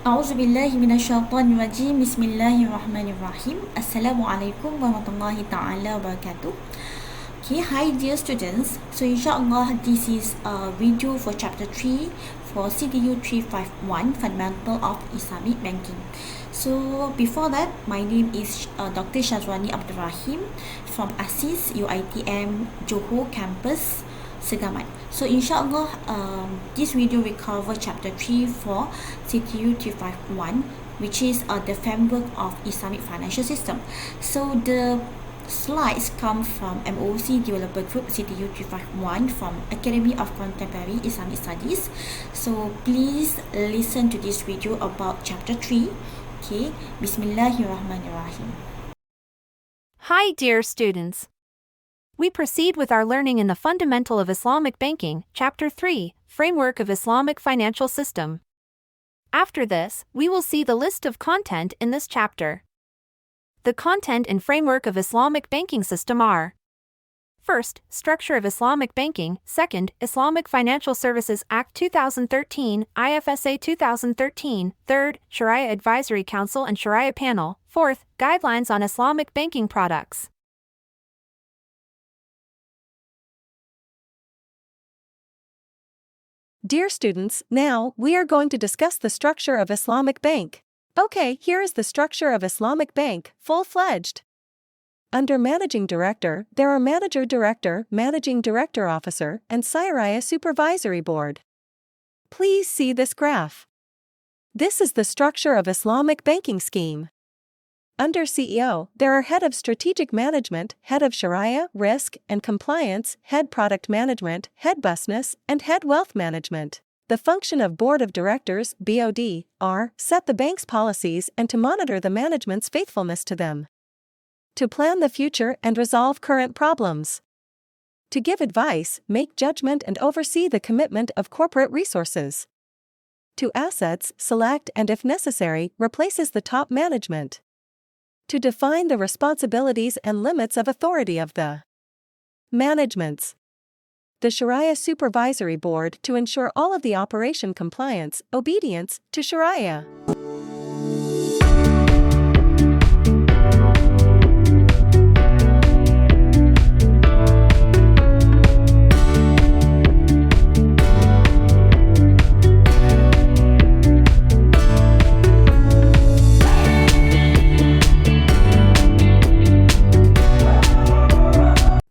A'udzubillahiminasyaitanirrajim. Bismillahirrahmanirrahim. Assalamualaikum warahmatullahi ta'ala wabarakatuh. Okay, hi dear students. So inshallah this is a video for chapter 3 for CTU351 Fundamental of Islamic Banking. So before that, my name is Dr. Shazwani Abdul Rahim from ASIS UiTM Johor Campus Segamat. So inshallah this video will cover chapter 3 for CTU351, which is the framework of Islamic financial system. So the slides come from MOOC Developer Group CTU351 from Academy of Contemporary Islamic Studies. So please listen to this video about chapter 3. Okay, Bismillahirrahmanirrahim. Hi dear students. We proceed with our learning in the Fundamental of Islamic Banking, Chapter 3, Framework of Islamic Financial System. After this, we will see the list of content in this chapter. The content and framework of Islamic banking system are: first, structure of Islamic banking; second, Islamic Financial Services Act 2013, IFSA 2013; third, Shariah Advisory Council and Shariah Panel; fourth, Guidelines on Islamic Banking Products. Dear students, now we are going to discuss the structure of Islamic Bank. Okay, here is the structure of Islamic Bank, full-fledged. Under Managing Director, there are Manager Director, Managing Director Officer, and Shariah Supervisory Board. Please see this graph. This is the structure of Islamic banking scheme. Under CEO, there are Head of Strategic Management, Head of Shariah, Risk, and Compliance, Head Product Management, Head Business, and Head Wealth Management. The function of Board of Directors, BOD, are set the bank's policies and to monitor the management's faithfulness to them. To plan the future and resolve current problems. To give advice, make judgment and oversee the commitment of corporate resources. To assets, select and if necessary, replaces the top management. To define the responsibilities and limits of authority of the managements. The Shariah Supervisory Board to ensure all of the operation compliance, obedience to Shariah.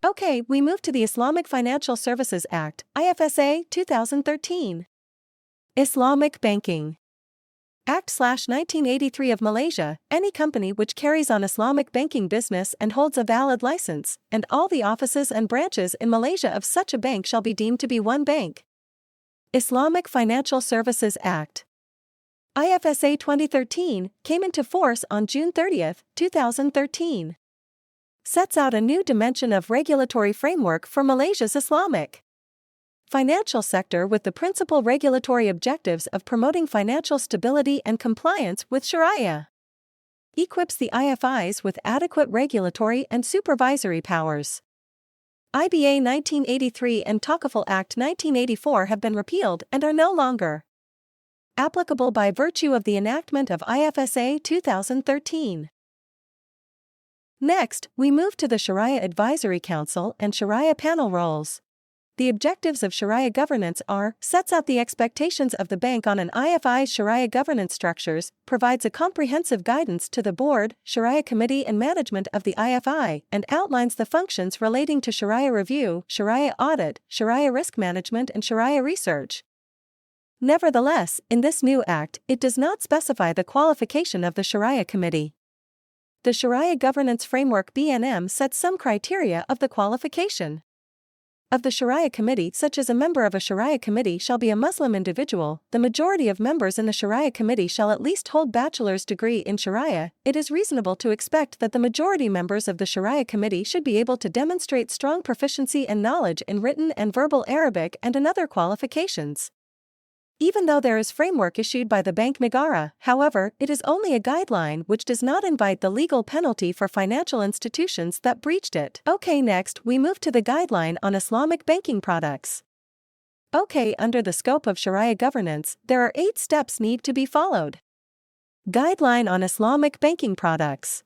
Okay, we move to the Islamic Financial Services Act, IFSA 2013. Islamic Banking Act/1983 of Malaysia. Any company which carries on Islamic banking business and holds a valid license, and all the offices and branches in Malaysia of such a bank shall be deemed to be one bank. Islamic Financial Services Act IFSA 2013 came into force on June 30, 2013. Sets out a new dimension of regulatory framework for Malaysia's Islamic financial sector with the principal regulatory objectives of promoting financial stability and compliance with Shariah. Equips the IFIs with adequate regulatory and supervisory powers. IBA 1983 and Tocqueville Act 1984 have been repealed and are no longer applicable by virtue of the enactment of IFSA 2013. Next, we move to the Shariah Advisory Council and Shariah Panel roles. The objectives of Shariah governance are: sets out the expectations of the bank on an IFI's Shariah governance structures, provides a comprehensive guidance to the board, Shariah committee and management of the IFI, and outlines the functions relating to Shariah review, Shariah audit, Shariah risk management and Shariah research. Nevertheless, in this new act, it does not specify the qualification of the Shariah committee. The Shariah Governance Framework (BNM) sets some criteria of the qualification of the Shariah Committee, such as a member of a Shariah Committee shall be a Muslim individual, the majority of members in the Shariah Committee shall at least hold bachelor's degree in Shariah. It is reasonable to expect that the majority members of the Shariah Committee should be able to demonstrate strong proficiency and knowledge in written and verbal Arabic and another qualifications. Even though there is framework issued by the Bank Negara, however, it is only a guideline which does not invite the legal penalty for financial institutions that breached it. Okay, next, we move to the Guideline on Islamic Banking Products. Okay, under the scope of Shariah governance, there are 8 steps need to be followed. Guideline on Islamic Banking Products.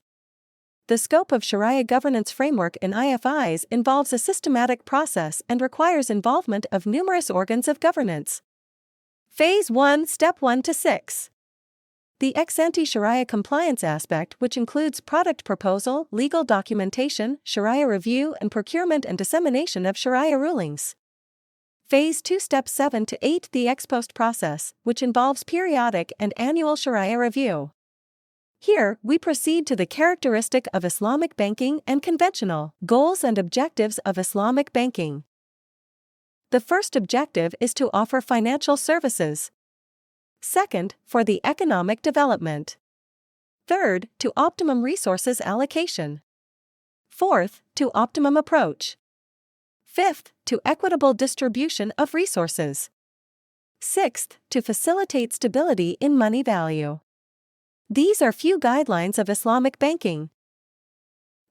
The scope of Shariah governance framework in IFIs involves a systematic process and requires involvement of numerous organs of governance. Phase 1, Step 1 to 6. The ex-ante Shariah compliance aspect, which includes product proposal, legal documentation, Shariah review, and procurement and dissemination of Shariah rulings. Phase 2, Steps 7 to 8. The ex-post process, which involves periodic and annual Shariah review. Here, we proceed to the characteristic of Islamic banking and conventional goals and objectives of Islamic banking. The first objective is to offer financial services. Second, for the economic development. Third, to optimum resources allocation. Fourth, to optimum approach. Fifth, to equitable distribution of resources. Sixth, to facilitate stability in money value. These are few guidelines of Islamic banking.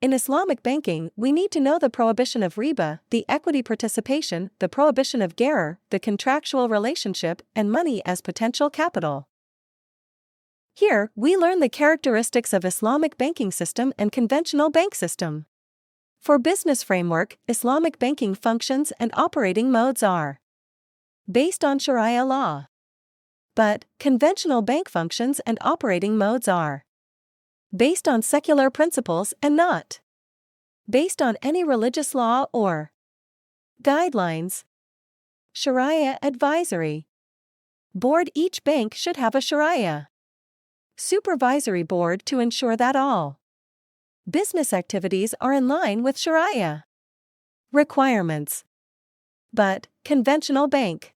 In Islamic banking, we need to know the prohibition of riba, the equity participation, the prohibition of gharar, the contractual relationship, and money as potential capital. Here, we learn the characteristics of Islamic banking system and conventional bank system. For business framework, Islamic banking functions and operating modes are based on Shariah law. But conventional bank functions and operating modes are based on secular principles and not based on any religious law or guidelines. Shariah Advisory Board. Each bank should have a Shariah Supervisory Board to ensure that all business activities are in line with Shariah requirements. But conventional bank,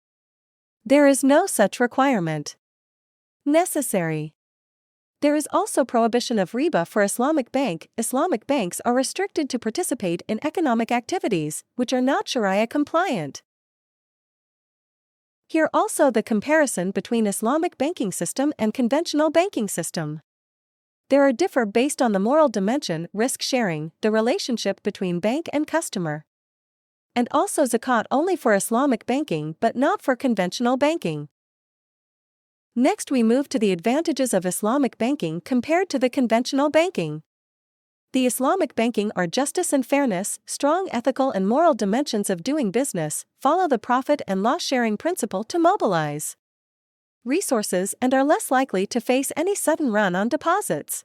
there is no such requirement necessary. There is also prohibition of riba for Islamic bank. Islamic banks are restricted to participate in economic activities which are not Shariah compliant. Here also the comparison between Islamic banking system and conventional banking system. There are differ based on the moral dimension, risk sharing, the relationship between bank and customer. And also zakat only for Islamic banking but not for conventional banking. Next we move to the advantages of Islamic banking compared to the conventional banking. The Islamic banking are justice and fairness, strong ethical and moral dimensions of doing business, follow the profit and loss sharing principle to mobilize resources and are less likely to face any sudden run on deposits.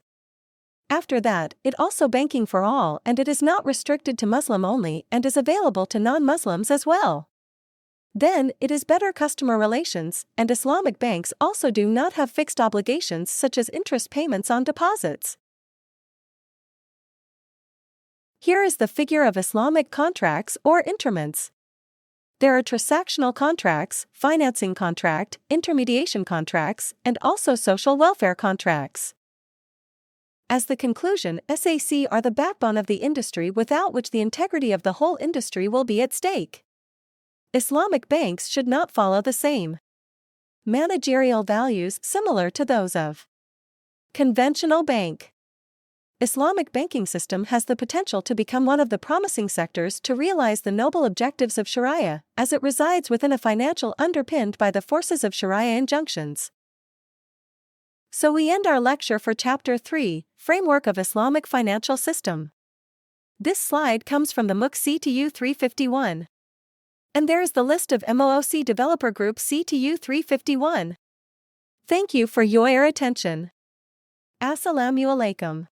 After that, it also banking for all and it is not restricted to Muslim only and is available to non-Muslims as well. Then, it is better customer relations, and Islamic banks also do not have fixed obligations such as interest payments on deposits. Here is the figure of Islamic contracts or instruments. There are transactional contracts, financing contract, intermediation contracts, and also social welfare contracts. As the conclusion, SAC are the backbone of the industry without which the integrity of the whole industry will be at stake. Islamic banks should not follow the same managerial values similar to those of conventional bank. Islamic banking system has the potential to become one of the promising sectors to realize the noble objectives of Shariah, as it resides within a financial underpinned by the forces of Shariah injunctions. So we end our lecture for Chapter 3, Framework of Islamic Financial System. This slide comes from the MOOC CTU351. And there is the list of MOOC developer group CTU351. Thank you for your attention. Assalamu alaikum.